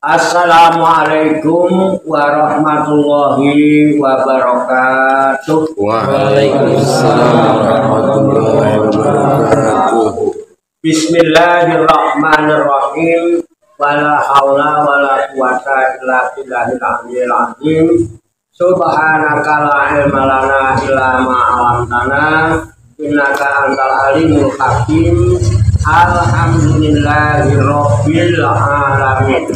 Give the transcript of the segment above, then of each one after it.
Assalamualaikum warahmatullahi wabarakatuh. Waalaikumsalam warahmatullahi wabarakatuh. Bismillahirrahmanirrahim. Wala haula wala quwata illa billahil aliyyil azim. Subhanaka la ilma lana illa ma 'allamtana innaka antal alimul hakim. Alhamdulillahi rabbil alamin.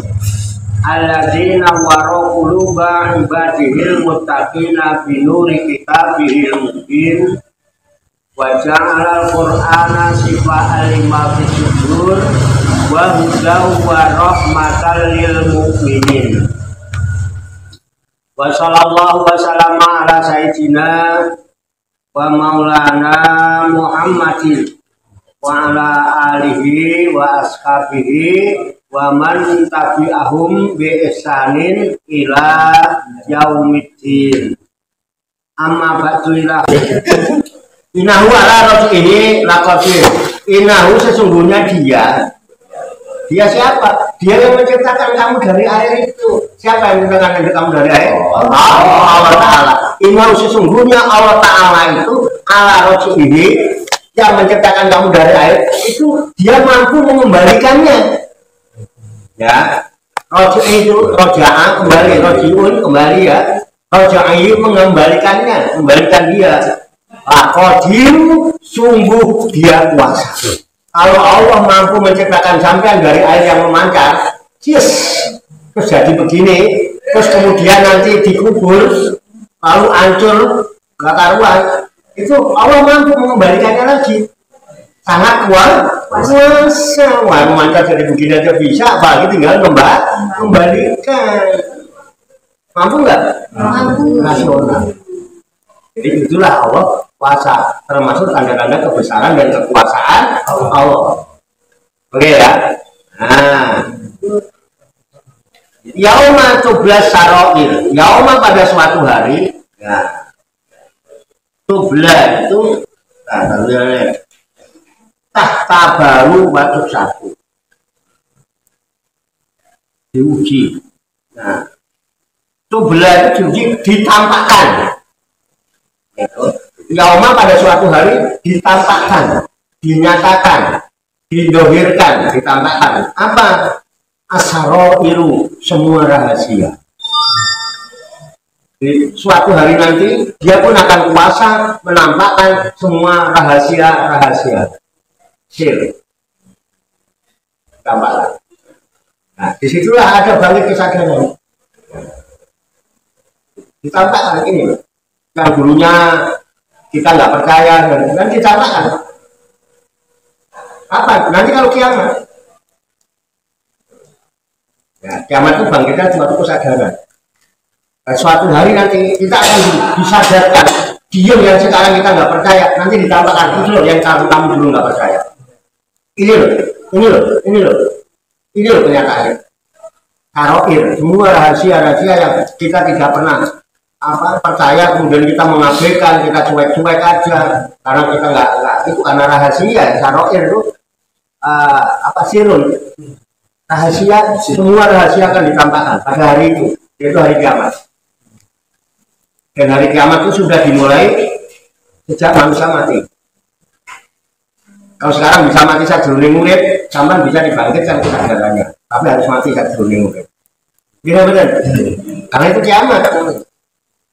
Alladzina waro quluba ibadihil muttaqina binuri kitabihil mubin wa ja'alal qur'ana shifa'an lima fis sudur wa hudaw wa rahmatan lil mu'minin. Wa sallallahu wa sallama ala sayyidina wa maulana Muhammadin wa ala alihi wa ashabihi wa man tabi'ahum bi ihsanin ila yaumiddin. Amma ba'du ila inahu ala rasul ini laqadir. Inahu sesungguhnya dia siapa? Dia yang menciptakan kamu dari air itu. Siapa yang menciptakan kamu dari air? Allah Ta'ala. Inahu sesungguhnya Allah Ta'ala itu ala rasul ini yang menciptakan kamu dari air itu, dia mampu mengembalikannya. Ya, roja itu rojaan kembali, rojiun kembali ya. Roja itu mengembalikannya, membalikan dia. Qadir sungguh dia kuasa. Kalau Allah mampu menciptakan sampean dari air yang memancar, yes, terus jadi begini, terus kemudian nanti dikubur, lalu hancur, gak karuan, itu Allah mampu mengembalikannya lagi. Sangat kuasa. Wah, memancar dari begini aja bisa, apalagi tinggal kembalikan. Mampu nggak? Mampu. Nasional. Jadi itulah Allah kuasa, termasuk tanda-tanda kebesaran dan kekuasaan Allah. Oke ya. Nah, yauma tublas saroir. Yauma pada suatu hari. Ya. Tublas itu tahta baru waktu satu diuji. Nah, tubla diuji ditampakkan. Yauma pada suatu hari ditampakkan, dinyatakan, didohirkan, ditampakkan. Apa? Asaroiru, semua rahasia. Di suatu hari nanti dia pun akan kuasa menampakkan semua rahasia-rahasia. Sir, tambahlah. Nah, disitulah ada balik kesadaran. Ditampakkan ini, yang dulunya kita nggak percaya dan ditampakkan. Apa? Nanti kalau kiamat, ya, kiamat itu bangkitnya suatu kesadaran. Dan suatu hari nanti kita akan disadarkan. Diam yang sekarang kita nggak percaya, nanti ditampakkan itu loh yang kamu dulu nggak percaya. Ini loh kenyataannya. Karoir, semua rahasia-rahasia yang kita tidak pernah percaya, kemudian kita mengabaikan, kita cuek-cuek aja, karena kita nggak itu karena rahasia. Karoir itu sirun, rahasia, semua rahasia akan ditampakkan pada hari itu, yaitu hari kiamat. Dan hari kiamat itu sudah dimulai sejak manusia mati. Kalau sekarang bisa mati sajroning urip, sampean bisa dibangkitkan kesadarannya. Tapi harus mati sajroning urip. Benar-benar. Karena itu kiamat.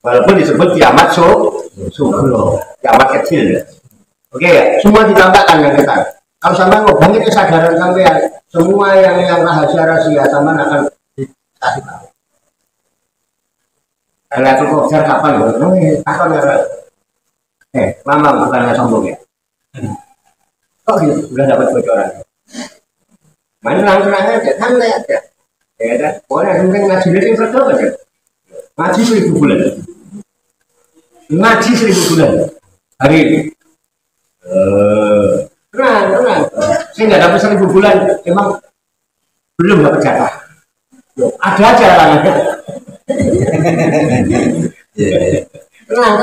Walaupun disebut kiamat sugro, kiamat kecil ya. Oke ya, semua ditampakkan yang kita. Kalau sampean mau bangkit kesadaran sampean, semua yang rahasia-rahasia sampean akan dikasih tahu. Kalau itu kok kapan loh? Kapan ya? Mama bukannya sombong ya. Oh gitu, udah dapat bocoran. Main langsung aja, santai aja. Ya kan, pokoknya yang ngaji ini berdoa aja. Ngaji 1000 bulan. Ngaji 1000 bulan. Hari ini. Tenang. Saya nggak dapat 1000 bulan, emang belum dapat jatah. Ada aja orangnya. Tenang.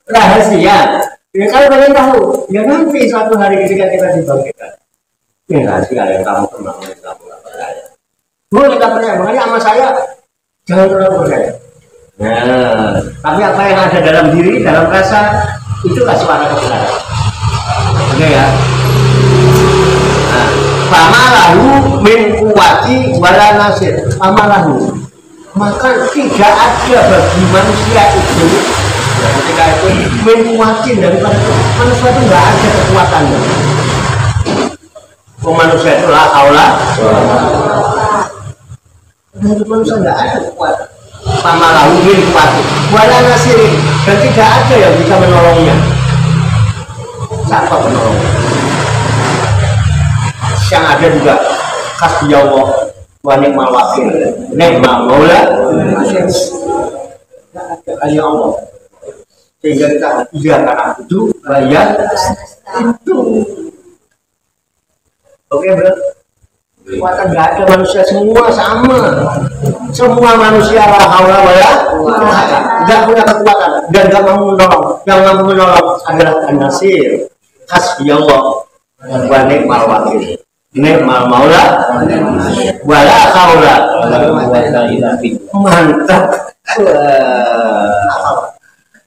Rahasia. Ya kalau kalian tahu, ya nanti suatu hari ketika kita dibangkitkan. Ini rahasia yang kamu pernah kamu nggak percaya. Boleh kita percaya, makanya sama saya jangan terlalu percaya. Nah, tapi apa yang ada dalam diri, dalam rasa, itulah suara kebenaran. Oke ya. Nah, pamalahu min kuwati wala nasir. Pamalahu, maka tidak ada bagi manusia itu ya, ketika itu min kuwatin daripada itu. Manusia itu nggak ada kekuatannya. Manusia itu la haula dari manusia nggak ada kekuatan. Pamalahu min kuwati wala nasirin, dan tidak ada yang bisa menolongnya. Siapa penolongnya? Yang ada juga hasbi Allah wa ni'mal wakil, ni'mal maula, hanya Allah. Sehingga kita iya karena itu bayar itu. Oke bro, kekuatan nggak ada, manusia semua sama, semua manusia la haula wala quwwata, nggak punya kekuatan dan nggak mau menolong. Yang mampu menolong adalah an-nasir, hasbi Allah wa ni'mal wakil, ni'mal maula wala haula wala quwwata illa billah. Mantap.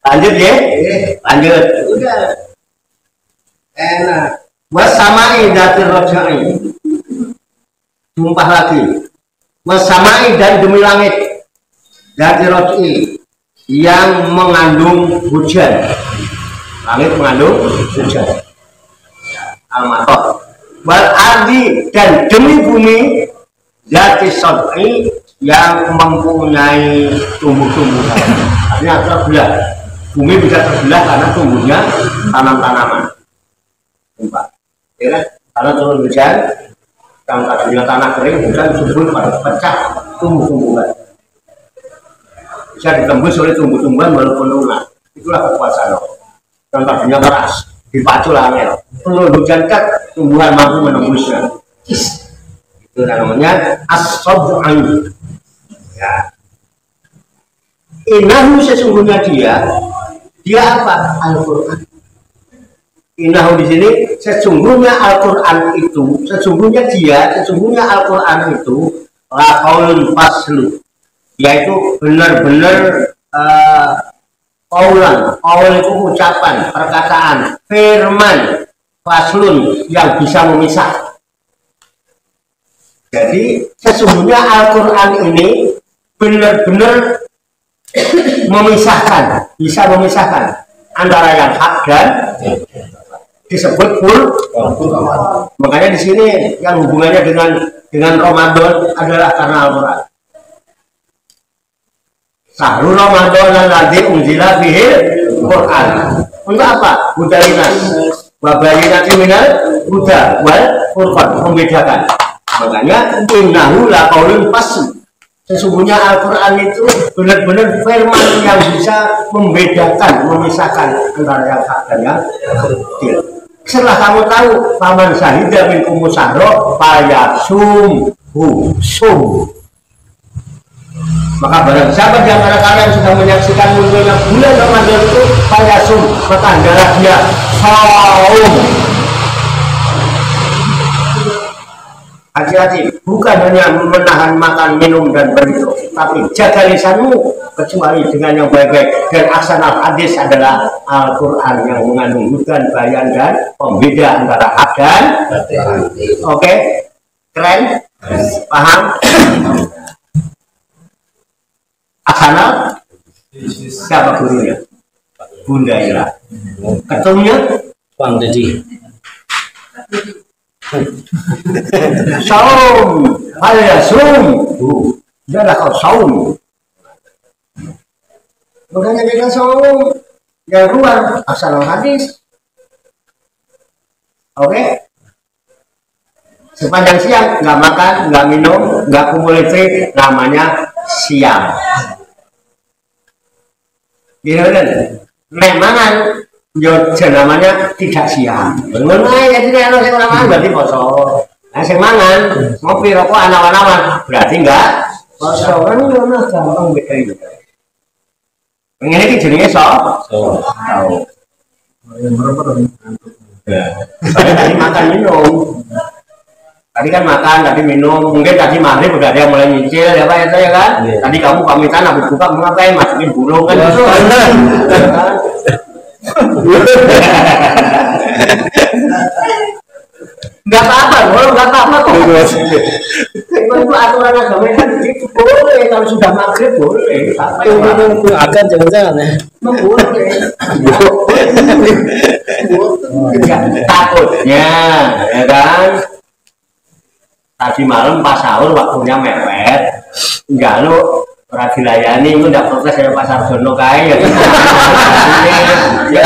Lanjut ya, lanjut. Udah enak. Wasamai datir rojai, sumpah lagi. Wasamai dan demi langit datir rojai yang mengandung hujan. Langit mengandung hujan. Al-Matar. Wal ardi, dan demi bumi datir sodai yang mempunyai tumbuh-tumbuhan. Artinya terbelah. Bumi bisa terbelah karena tumbuhnya tanam-tanaman. Sumpah. Ya kan? Karena turun hujan, yang tadinya tanah kering, hujan subur pada pecah tumbuh-tumbuhan. Bisa ditembus oleh tumbuh-tumbuhan walaupun lunak. Itulah kekuasaan Allah. Yang tadinya keras, dipacu langit. Turun hujan kan, tumbuhan mampu menembusnya. Itu namanya as-sab'an. Ya. Innahu, sesungguhnya dia apa? Al-Quran. Innahu di sini sesungguhnya Al-Quran itu, sesungguhnya Al-Quran itu la qaulun faslu, yaitu benar-benar qaulan. Qaul itu ucapan, perkataan, firman, faslun yang bisa memisah. Jadi sesungguhnya Al-Quran ini benar-benar memisahkan, bisa memisahkan antara yang hak dan disebut Qur'an. Makanya di sini yang hubungannya dengan Ramadan adalah karena Al-Quran. Syahrul Ramadan alladzi unzila fihil Qur'an. Untuk apa? Hudalinas wa bayyinatin minal huda wal furqan, membedakan. Makanya innahu la qaulun fasl. Sesungguhnya Al-Quran itu benar-benar firman yang bisa membedakan, memisahkan antara yang hak dan yang batil. Setelah kamu tahu paman syahidah min kumusaro payasum sum, maka barang siapa di antara kalian sudah menyaksikan munculnya bulan Ramadan itu payasum, maka hendaklah dia saum. Hati-hati, bukan hanya menahan makan, minum, dan berlindung, tapi jaga lisanmu kecuali dengan yang baik-baik. Dan aksanal hadis adalah Al-Quran yang mengandung hudan, bayan, dan pembeda antara hak dan oke, keren? Paham? Aksanal siapa gurunya? Bunda Ira. Ketumnya? Bang Dedi. Saum, payasum, adalah kau saum. Makanya kita saum yang luar asal hadis. Oke? Sepanjang siang nggak makan, nggak minum, nggak kumpul istri, namanya siang. Gitu kan? Memang yo namanya tidak siang. Ngono ae jadi ana sing ora mangan berarti poso. Nah sing mangan ngopi rokok anak-anak berarti enggak poso. Kan ngono gampang bedain. Ngene iki jenenge tahu. Ya. Makan minum. Tadi kan makan, tadi minum, mungkin tadi maghrib udah ada yang mulai nyicil ya Pak ya kan? Tadi kamu pamitan habis buka mau ngapain? Masukin burung kan gitu. Enggak apa-apa, enggak apa-apa kok. Itu aturan agama kan itu boleh kalau sudah maghrib boleh. Itu akan jangan-jangan ya. Boleh. Takutnya, ya kan? Tadi malam pas sahur waktunya mepet, enggak lu dilayani itu enggak protes dari Pasar Jono kaya ya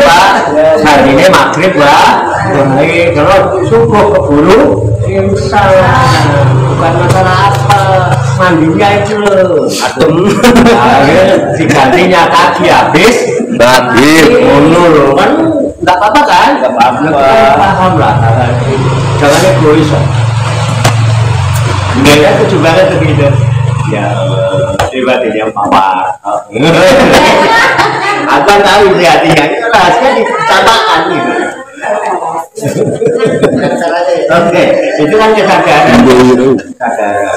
Pak, hari ini maghrib Pak, kalau subuh keburu insya bukan masalah apa, mandinya itu adem digantinya tadi habis kan enggak apa-apa kan? Enggak apa-apa, paham lah, jangan egois. Enggak tujuh banget begitu. Ya, tiba-tiba pawar. Aku tahu isi hatinya itu rahasia dicatakan gitu. Oke, itu kan kesadaran.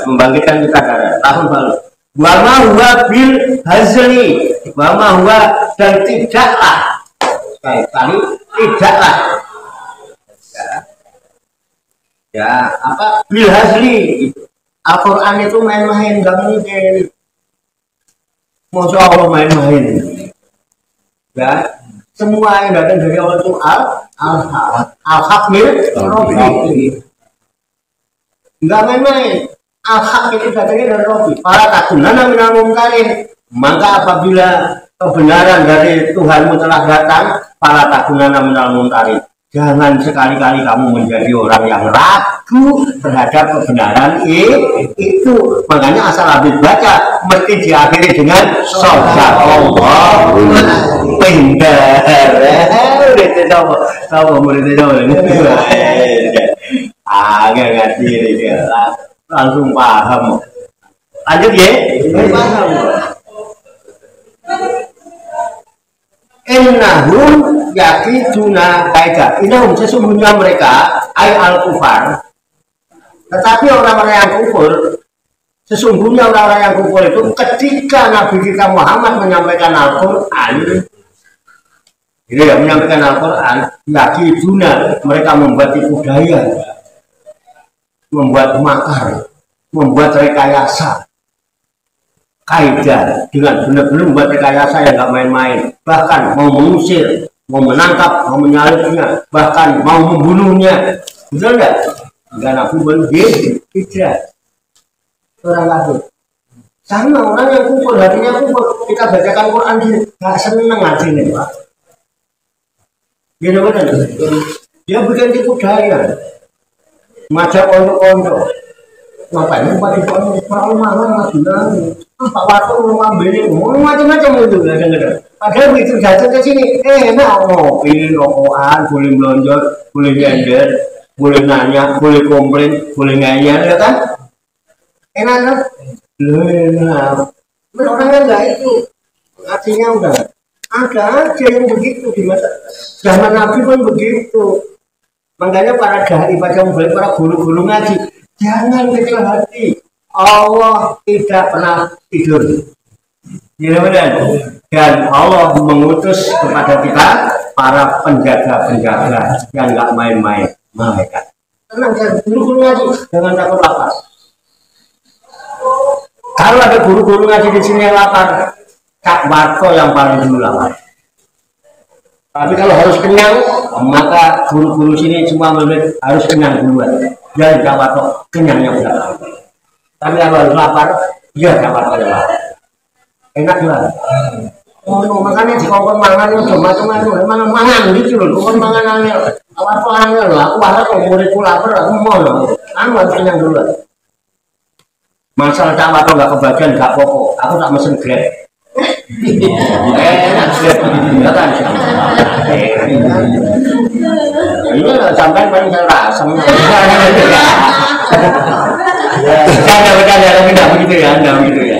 Membangkitkan kesadaran. Tahun baru. Wa ma huwa bil hazli, wa ma huwa dan tidaklah. Sekali tidaklah. Ya, apa bil hazli itu. Al-Quran itu main-main, gak mungkin. Masya Allah main-main. Ya, semua yang datang dari Allah itu al-haq Rabbi. Gak main-main. Al-haq itu datangnya dari Rabbi. Para takunana minal mungkarin. Maka apabila kebenaran dari Tuhanmu telah datang, para takunana minal mungkarin. Jangan sekali-kali kamu menjadi orang yang ragu terhadap kebenaran itu. Makanya asal habis baca mesti diakhiri dengan shadaqallah pinter. Tahu muridnya ini. Agak ngerti dia langsung paham. Lanjut ya. Paham. Innahum yakiduna kaida. Innahum sesungguhnya mereka ay al-kufar. Tetapi orang-orang yang kufur, sesungguhnya orang-orang yang kufur itu ketika Nabi kita Muhammad menyampaikan Al-Qur'an, ini ya menyampaikan Al-Qur'an, yakiduna, mereka membuat tipu daya, membuat makar, membuat rekayasa. Kaidah dengan benar-benar membuat rekayasa yang nggak main-main, bahkan mau mengusir, mau menangkap, mau menyalibnya, bahkan mau membunuhnya, betul nggak? Enggak Nabi begitu, tidak. Orang kafir, sama orang yang kufur, hatinya kufur, kita bacakan Quran nggak seneng hatinya Pak. Dia benar, dia bikin tipu daya, ngajak pondok-pondok. Ngapain lupa di pondok, kalau malah nggak bilang. Pak Warto ngambil macam-macam itu kadang-kadang. Padahal begitu datang ke sini, enak ngopi, rokokan, boleh melonjor, boleh nyender, boleh nanya, boleh komplain, boleh ngayal, ya kan? Enak kan? Enak. Orangnya enggak itu, artinya udah ada aja yang begitu di masa zaman Nabi pun begitu. Makanya para dai baca mulai para guru-guru ngaji, jangan kecil hati. Allah tidak pernah tidur, dan Allah mengutus kepada kita para penjaga-penjaga yang nggak main-main, malaikat. Tenang, guru-guru ngaji, jangan takut lapar. Kalau ada guru-guru ngaji di sini yang lapar, Cak Warto yang paling dulu lapar. Tapi kalau harus kenyang, maka guru-guru sini semua harus kenyang duluan. Jangan Cak Warto kenyangnya berapa. Tapi kalau lapar, ya dapat lapar. Enak juga. Oh, makanya di kongkong mangan itu macam-macam. Mangan gitu loh, kongkong mangan angel. Awal tuh angel loh. Aku harap kalau muridku lapar, aku mau loh. Aku harus kenyang dulu. Masalah tak atau nggak kebagian nggak pokok. Aku tak mesen grab. Enak grab begini, ya kan? Ini sampai paling rasa. Bercanda, tapi enggak begitu ya, enggak begitu ya.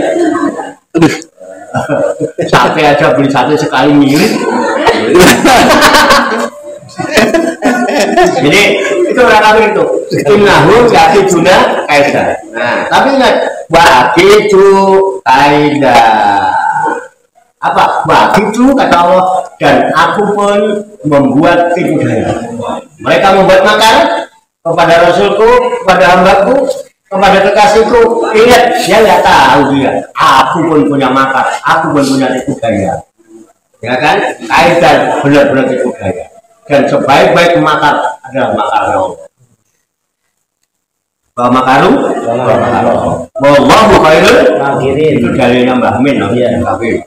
Sate aja beli sate sekali mirip. Jadi itu orang kafir itu. Innahum yakiduna kaida. Nah, tapi ingat wakidu kaida. Apa? Wakidu kata Allah dan aku pun membuat tipu daya. Mereka membuat makar kepada Rasulku, kepada hambaku, kepada kekasihku. Ingat, dia nggak tahu dia. Aku pun punya makar, aku pun punya tipu daya. Ya kan? Kaidah benar-benar tipu daya. Dan sebaik-baik makar adalah makar Allah. Bahwa makaru, wallahu khairul makirin. Itu dalilnya Mbah Min, iya, tapi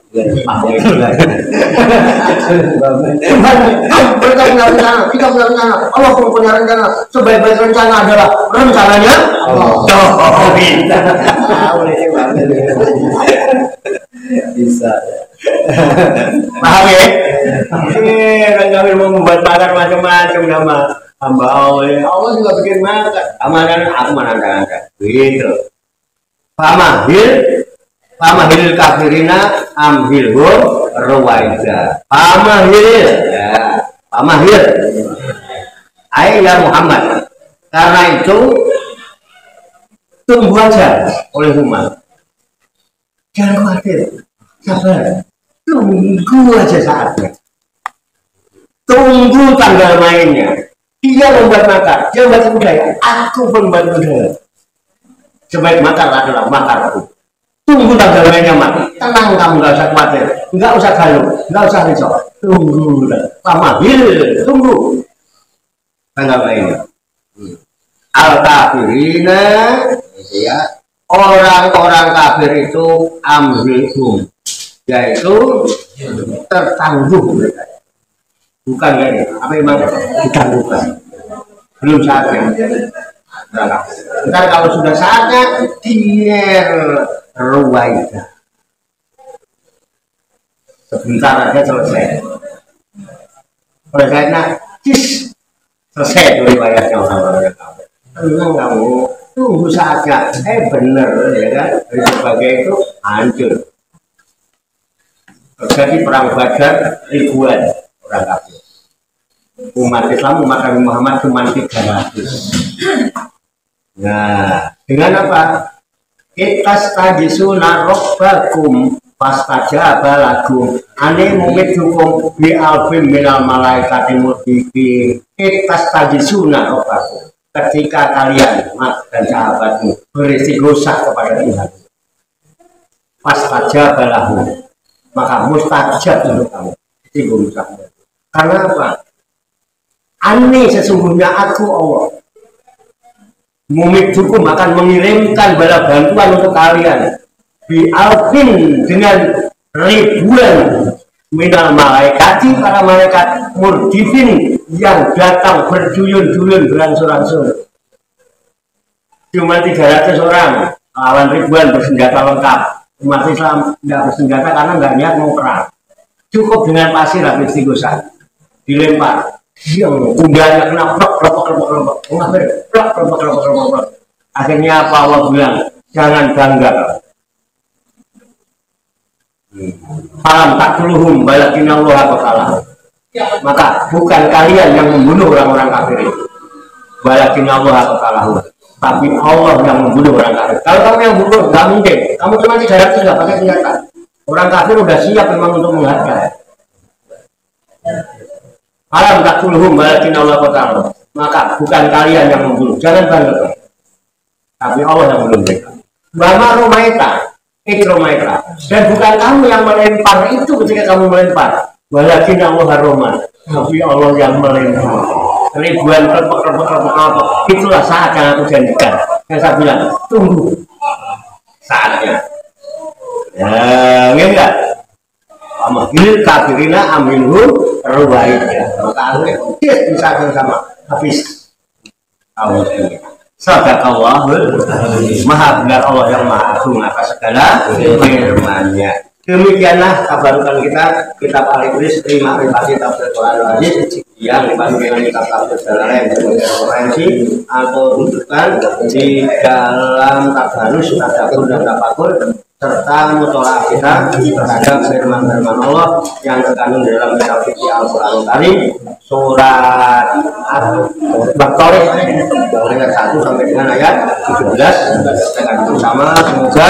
mereka punya rencana, kita punya rencana, Allah pun punya rencana. Sebaik-baik rencana adalah rencananya Allah. Bisa. Paham ya? Kan kami mau membuat makar macam-macam nama hamba Allah. Allah juga bikin makar. Amanan aku menantang gitu. Pamahil kafirina amhilhum ruwaida. Pamahil ya. Pamahil. Ya Muhammad. Karena itu tunggu aja oleh umat. Jangan khawatir. Sabar. Tunggu aja saatnya. Tunggu tanggal mainnya. Dia membuat makar, dia membuat budaya. Aku pun membuat budaya. Sebaik makar adalah makarku. Tunggu tanggal mainnya, Mak. Tenang kamu, nggak usah khawatir, nggak usah galuh, nggak usah risau. Tunggu, tunggu tanggal mainnya. Al-kafirina, ya, orang-orang kafir itu amhilhum, yaitu tertangguh mereka. Bukan ini, apa emang ditangguhkan? Belum saatnya. Ntar kalau sudah saatnya, dia ruwaida. Sebentar aja selesai. Oleh karena selesai tuh riwayatnya orang-orang kafir. Tenang kamu, tunggu saatnya. Bener ya kan? Dari sebagai itu hancur. Terjadi perang Badar ribuan orang kafir. Umat Islam, umat Nabi Muhammad cuma 300. Nah, dengan apa? Itastajisuna rabbakum fastajaba lakum ane mumiddukum bi alfin minal malaikati murdifin. Itastajisuna rabbakum, ketika kalian Mat dan sahabatmu beristighosa kepada Tuhan, fastajaba lakum, maka mustajab untuk kamu istighosa. Karena apa? Ani sesungguhnya aku Allah mumiddukum akan mengirimkan bala bantuan untuk kalian bi alfin dengan ribuan minal malaikati, para malaikat murdifin yang datang berduyun-duyun beransur-ansur. Cuma 300 orang lawan ribuan bersenjata lengkap. Umat Islam tidak bersenjata karena nggak niat mau perang. Cukup dengan pasir habis istighosa dilempar. Yang kudanya kena plok. Akhirnya apa Allah bilang? Jangan bangga. Falam taqtuluhum walakin Allah qatalah. Maka bukan kalian yang membunuh orang-orang kafir itu. Walakin Allah qatalah. Tapi Allah yang membunuh orang kafir. Kalau kamu yang bunuh, nggak mungkin. Kamu cuma 300 nggak pakai senjata. Orang kafir udah siap memang untuk menghadap. Alam taqtuluhum walakin Allah qatalah. Maka bukan kalian yang membunuh. Jangan bangga. Tapi Allah yang membunuh mereka. Bama romaita, ikromaita. Dan bukan kamu yang melempar itu ketika kamu melempar. Walakin Allah haroman. Tapi Allah yang melempar. Ribuan kelompok. Itulah saat yang aku janjikan. Yang saya bilang, tunggu saatnya. Ya, enggak. Amahil kafirina amilhum ruwaida. Maka dia bisa sama habis Allah ini. Sadaqallahul Maha benar Allah yang Maha Agung atas segala firman-Nya. Demikianlah kabarkan kita kitab Al-Ibris 5 privasi tafsir Quran Aziz yang dibantu dengan kitab tafsir lain referensi atau rujukan di dalam tabarus tadabbur dan tafakur serta mutolaah kita terhadap firman-firman Allah yang terkandung dalam kitab suci Al-Qur'an Karim surat Al-Baqarah ayat 1 sampai dengan ayat 17. Dengan bersama semoga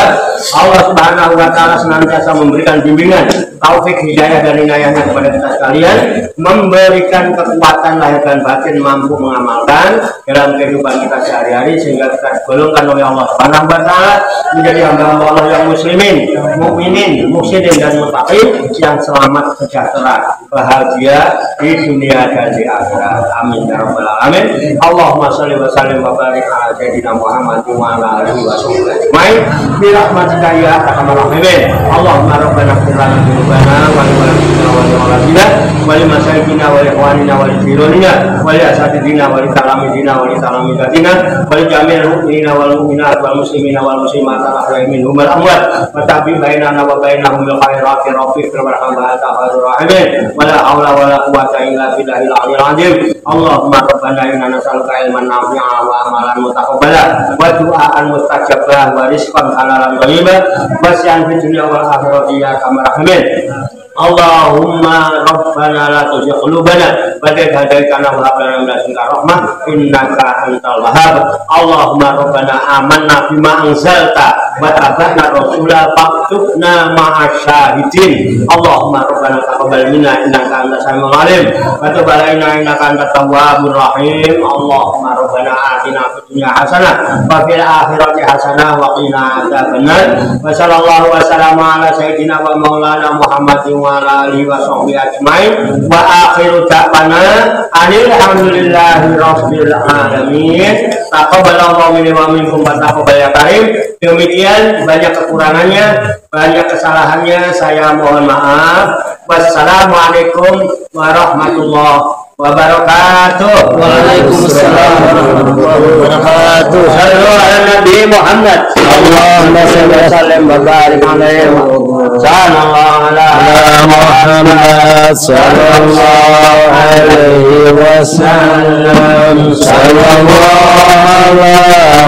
Allah Subhanahu wa taala senantiasa memberikan bimbingan, taufik, hidayah dan inayahnya kepada kita sekalian, memberikan kekuatan lahir dan batin mampu mengamalkan dalam kehidupan kita sehari-hari sehingga kita digolongkan oleh Allah Subhanahu wa taala menjadi hamba-hamba Allah yang muslimin, mukminin, muhsinin dan muttaqin yang selamat, sejahtera, bahagia di dunia dan di akhirat. Amin ya rabbal alamin. Allahumma shalli wa sallim wa barik ala sayyidina Muhammad wa ala alihi wa sahbihi ajmain bi rahmatika ya arhamar rahimin. Allahumma rabbana ighfir lana dzunubana wa li walidina wa li waladina wa li masyayikina wa li ikhwanina wa li jiranina wa li asatidina wa li talamidina wa li talamidatina wa li jami'il mu'minina wal mu'minat wal muslimina wal muslimat al-ahya'i minhum wal amwat wa tabi bainana wa bainahum bil khairati rafiq warhamna ta'ala rahimin wa la haula wa la quwwata illa billahil aliyyil azim. Allahumma rabbana inna nas'aluka ilman nafi'an wa amalan mutaqabbala wa du'aan mustajabah wa rizqan halalan thayyiban wa syan fid dunya wal akhirati ya arhamar rahimin. Allahumma rabbana la tuzigh qulubana ba'da idh hadaytana wa hab lana min ladunka rahmah innaka antal wahhab. Allahumma rabbana amanna bima anzalta wa tabi'na rasula faktubna ma'asy syahidin. Allahumma rabbana taqabbal minna innaka antas samiul alim wa tub 'alaina innaka antat tawwabur rahim. Allahumma rabbana atina fid dunya hasanah wa fil akhirati hasanah wa qina adzabannar. Wa sallallahu wa sallama ala sayyidina wa maulana Muhammadin wa ala alihi wa sahbihi ajmain wa akhiru da'wana alhamdulillahi rabbil alamin. Taqabbalallahu minna wa minkum wa taqabbal ya karim. Demikian, banyak kekurangannya, banyak kesalahannya, saya mohon maaf. Wassalamualaikum warahmatullahi wabarakatuh. Waalaikumsalam warahmatullahi wabarakatuh. Sallu ala Nabi Muhammad. Allahumma shalli wa sallim wa barik alaihi Sallallahu ala Muhammad sallallahu alaihi wasallam. Sallallahu ala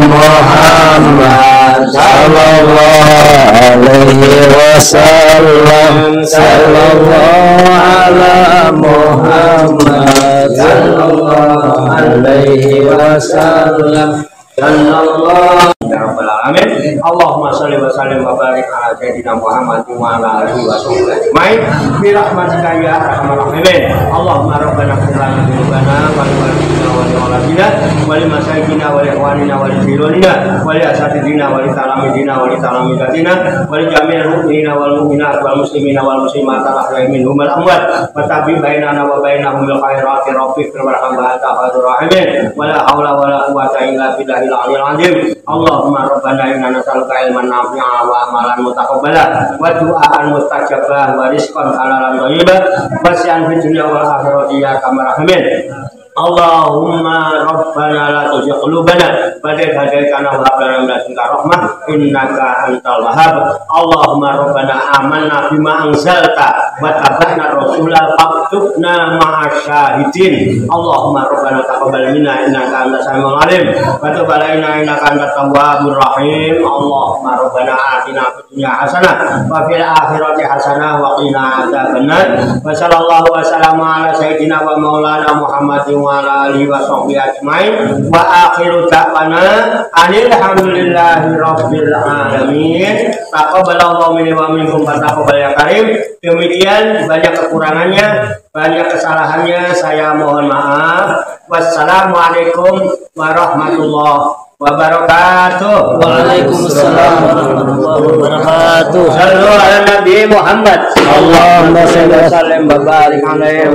Muhammad sallallahu alaihi wasallam. Sallallahu ala Muhammad sallallahu alaihi wasallam. Sallallahu ya rabbal alamin. Allahumma shalli wa sallim wa barik ala sayyidina Muhammad wa ala alihi wa sahbihi ajmain bi rahmatika ya arhamar rahimin. Allahumma rabbana ighfir lana dzunubana wa li walidina wa li waladina wa li masyayikina wa li ikhwanina wa li jiranina wa li asatidina wa li talamidina wa li talamidatina wa li jami'il mu'minina wal mu'minat wal muslimina wal muslimat al-ahya'i minhum wal amwat wa tabi bainana wa bainahum bil khairati rafiq warhamna ta'ala rahimin wa la haula wa la quwwata illa billahil aliyyil azim. Allahumma rabbana inna nas'aluka ilman nafi'an wa amalan mutaqabbala wa du'aan mustajabah wa rizqan halalan thayyiban wa syan fid dunya wal akhirati ya arhamar rahimin. Allahumma rabbana la tuzigh qulubana ba'da idh hadaytana wa hab lana min ladunka rahmah innaka antal wahhab. Allahumma rabbana amanna bima anzalta wa tabi'na rasula faktubna ma'asy syahidin. Allahumma rabbana taqabbal minna innaka antas samiul alim wa tub 'alaina innaka antat tawwabur rahim. Allahumma rabbana atina fid dunya hasanah wa fil akhirati hasanah wa qina adzabannar. Wa sallallahu wa sallama ala sayyidina wa maulana Muhammadin wa ala alihi wa sahbihi ajmain wa akhiru da'wana alhamdulillahi rabbil alamin. Taqabbalallahu minna wa minkum wa taqabbal ya karim. Demikian, banyak kekurangannya, banyak kesalahannya, saya mohon maaf. Wassalamualaikum warahmatullahi wabarakatuh. Waalaikumsalam warahmatullahi wabarakatuh. Sallu ala Nabi Muhammad. Allahumma shalli wa sallim wa barik alaihi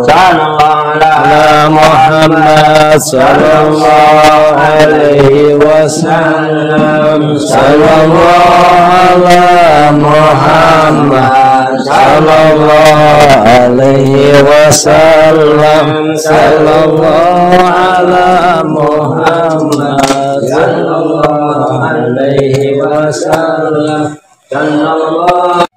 Sallallahu ala Muhammad sallallahu alaihi wasallam. Sallallahu ala Muhammad sallallahu alaihi wasallam. Sallallahu ala Muhammad sallallahu alaihi wasallam. Sallallahu